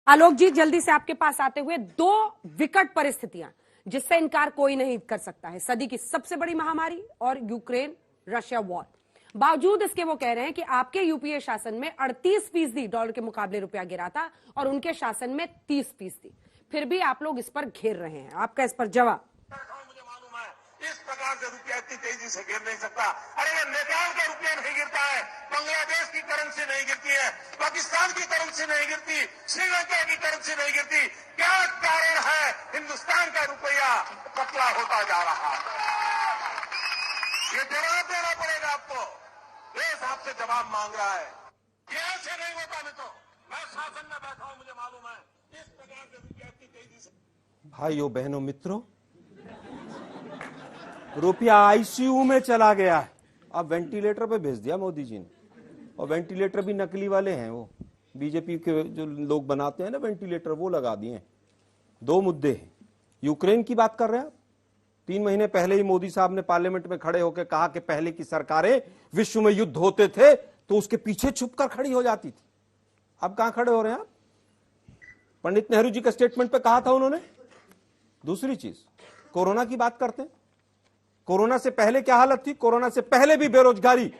आलोक जी, जल्दी से आपके पास आते हुए दो विकट परिस्थितियां जिससे इनकार कोई नहीं कर सकता है, सदी की सबसे बड़ी महामारी और यूक्रेन रशिया वॉर। बावजूद इसके वो कह रहे हैं कि आपके यूपीए शासन में 38% डॉलर के मुकाबले रुपया गिरा था और उनके शासन में 30%। फिर भी आप लोग इस पर घेर रहे हैं, आपका इस पर जवाब? इस प्रकार से रुपया इतनी तेजी से गिर नहीं सकता। अरे ये नेपाल का रुपया नहीं गिरता है, बांग्लादेश की करेंसी नहीं गिरती है, पाकिस्तान की करेंसी नहीं गिरती, श्रीलंका की करेंसी नहीं गिरती। क्या कारण है हिंदुस्तान का रुपया पतला होता जा रहा है? ये जवाब देना पड़ेगा आपको। देश आपसे जवाब मांग रहा है। क्या से नहीं होता मित्रों, मैं शासन में बैठा हूं, मुझे मालूम है इस प्रकार से रुपया इतनी तेजी से। भाइयों बहनों मित्रों, रुपया आईसीयू में चला गया है। अब वेंटिलेटर पे भेज दिया मोदी जी ने, और वेंटिलेटर भी नकली वाले हैं, वो बीजेपी के जो लोग बनाते हैं ना वेंटिलेटर, वो लगा दिए हैं। दो मुद्दे हैं। यूक्रेन की बात कर रहे हैं आप। 3 महीने पहले ही मोदी साहब ने पार्लियामेंट में खड़े होकर कहा कि पहले की सरकारें विश्व में युद्ध होते थे तो उसके पीछे छुपकर खड़ी हो जाती थी। अब कहां खड़े हो रहे हैं आप? पंडित नेहरू जी के स्टेटमेंट पे कहा था उन्होंने। दूसरी चीज, कोरोना की बात करते हैं। कोरोना से पहले क्या हालत थी? कोरोना से पहले भी बेरोजगारी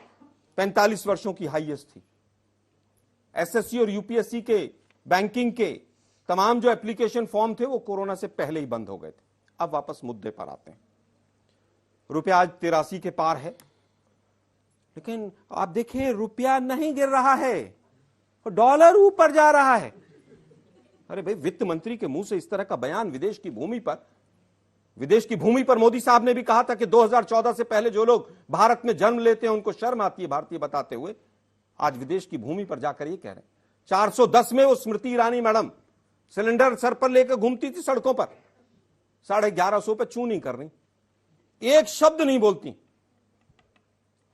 45 वर्षों की हाईएस्ट थी। एसएससी और यूपीएससी के बैंकिंग के तमाम जो एप्लीकेशन फॉर्म थे वो कोरोना से पहले ही बंद हो गए थे। अब वापस मुद्दे पर आते हैं। रुपया आज 83 के पार है, लेकिन आप देखिए रुपया नहीं गिर रहा है, डॉलर ऊपर जा रहा है। अरे भाई, वित्त मंत्री के मुंह से इस तरह का बयान विदेश की भूमि पर मोदी साहब ने भी कहा था कि 2014 से पहले जो लोग भारत में जन्म लेते हैं उनको शर्म आती है भारतीय बताते हुए। आज विदेश की भूमि पर जाकर ये कह रहे हैं। 410 में वो Smriti Irani madam cylinder sir पर लेकर घूमती थी सड़कों पर, 1150 पे चू नहीं कर रही, एक शब्द नहीं बोलती।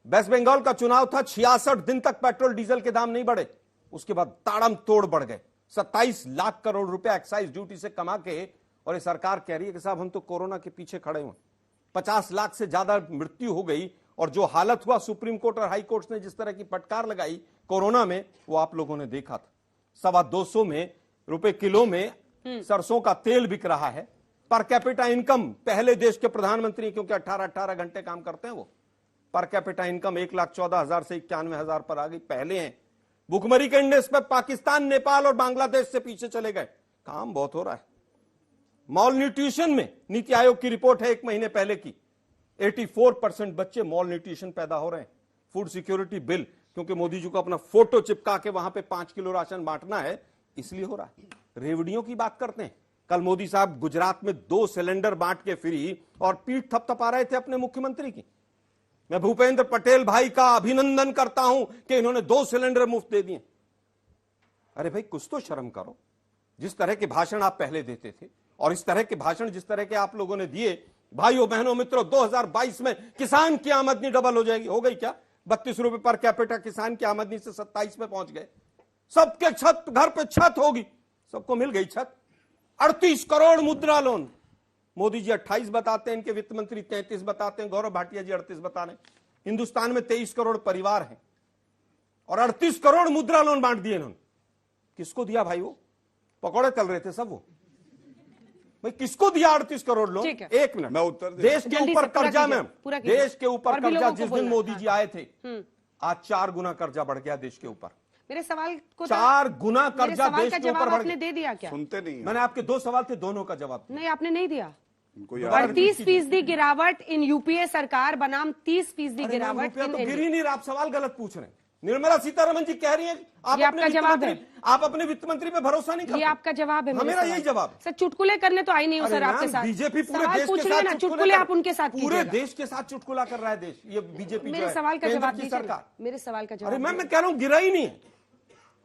वेस्ट बंगाल का चुनाव था, 66 दिन तक पेट्रोल डीजल के दाम नहीं बढ़े, उसके बाद ताड़म तोड़ बढ़ गए। 27 लाख करोड़ रुपया एक्साइज ड्यूटी से कमा के, और ये सरकार कह रही है कि साहब हम तो कोरोना के पीछे खड़े हुए। 50 लाख से ज्यादा मृत्यु हो गई, और जो हालत हुआ सुप्रीम कोर्ट और हाई कोर्ट ने जिस तरह की फटकार लगाई कोरोना में, वो आप लोगों ने देखा था। 225 में रुपए किलो में सरसों का तेल बिक रहा है। पर कैपिटा इनकम पहले देश के प्रधानमंत्री, क्योंकि 18 घंटे काम करते हैं वो, पर कैपिटा इनकम 1,14,000 से 91,000 पर आ गई, पहले हैं। भुखमरी के इंडेक्स पर पाकिस्तान, नेपाल और बांग्लादेश से पीछे चले गए। काम बहुत हो रहा है। मॉल न्यूट्रिशन में नीति आयोग की रिपोर्ट है 1 महीने पहले की, 84% बच्चे मॉल न्यूट्रिशन पैदा हो रहे हैं। फूड सिक्योरिटी बिल, क्योंकि मोदी जी को अपना फोटो चिपका के वहां पे 5 किलो राशन बांटना है, इसलिए हो रहा है। रेवड़ियों की बात करते हैं। कल मोदी साहब गुजरात में 2 सिलेंडर बांट के फ्री, और पीठ थपथपा रहे थे अपने मुख्यमंत्री की। मैं भूपेंद्र पटेल भाई का अभिनंदन करता हूं कि इन्होंने 2 सिलेंडर मुफ्त दे दिए। अरे भाई, कुछ तो शर्म करो। जिस तरह के भाषण आप पहले देते थे, और इस तरह के भाषण जिस तरह के आप लोगों ने दिए, भाइयों बहनों मित्रों, 2022 में किसान की आमदनी डबल हो जाएगी। हो गई क्या? 32 रुपए पर कैपिटा किसान की आमदनी से 27 में पहुंच गए। सबके छत, घर पे छत होगी, सबको मिल गई छत। 38 करोड़ मुद्रा लोन। मोदी जी 28 बताते हैं, इनके वित्त मंत्री 33 बताते हैं, गौरव भाटिया जी 38 बता रहे हैं। हिंदुस्तान में 23 करोड़ परिवार हैं, और 38 करोड़ मुद्रा लोन बांट दिए इन्होंने। किसको दिया भाई? वो पकौड़े तल रहे थे सब वो। भाई किसको दिया 38 करोड़ लोन? 1 मिनट, मैं उत्तर देश के ऊपर कर्जा में, देश के ऊपर कर्जा जिस दिन मोदी जी आए थे, आज 4 गुना कर्जा बढ़ गया देश के ऊपर। मेरे सवाल को 4 गुना कर्जा देश के ऊपर बढ़ गया। दे दिया क्या? सुनते नहीं। मैंने आपके 2 सवाल थे, दोनों का जवाब नहीं, आपने नहीं दिया। 38% गिरावट इन यूपीए सरकार बनाम 30% गिरावट तो गिर ही नहीं रहा। आप सवाल गलत पूछ रहे हैं। निर्मला सीतारमण जी कह रही है आप आपका जवाब है, आप अपने वित्त मंत्री पे भरोसा नहीं करते। ये आपका जवाब है। मेरा यही जवाब। सर, चुटकुले करने तो आई नहीं हो सर आपके साथ। बीजेपी पूरे देश के साथ चुटकुले आप उनके साथ पूरे देश के साथ चुटकुला कर रहा है देश। ये बीजेपी मेरे सवाल का जवाब दीजिए। सरकार, मेरे सवाल का जवाब। अरे मैं कह रहा हूं गिरा ही नहीं है।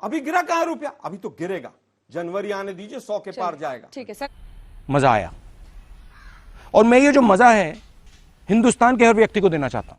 अभी गिरा कहां रुपया? अभी तो गिरेगा। जनवरी आने दीजिए, 100 के पार जाएगा। ठीक है सर। मजा आया, और मैं ये जो मजा है हिंदुस्तान के हर व्यक्ति को देना चाहता हूं।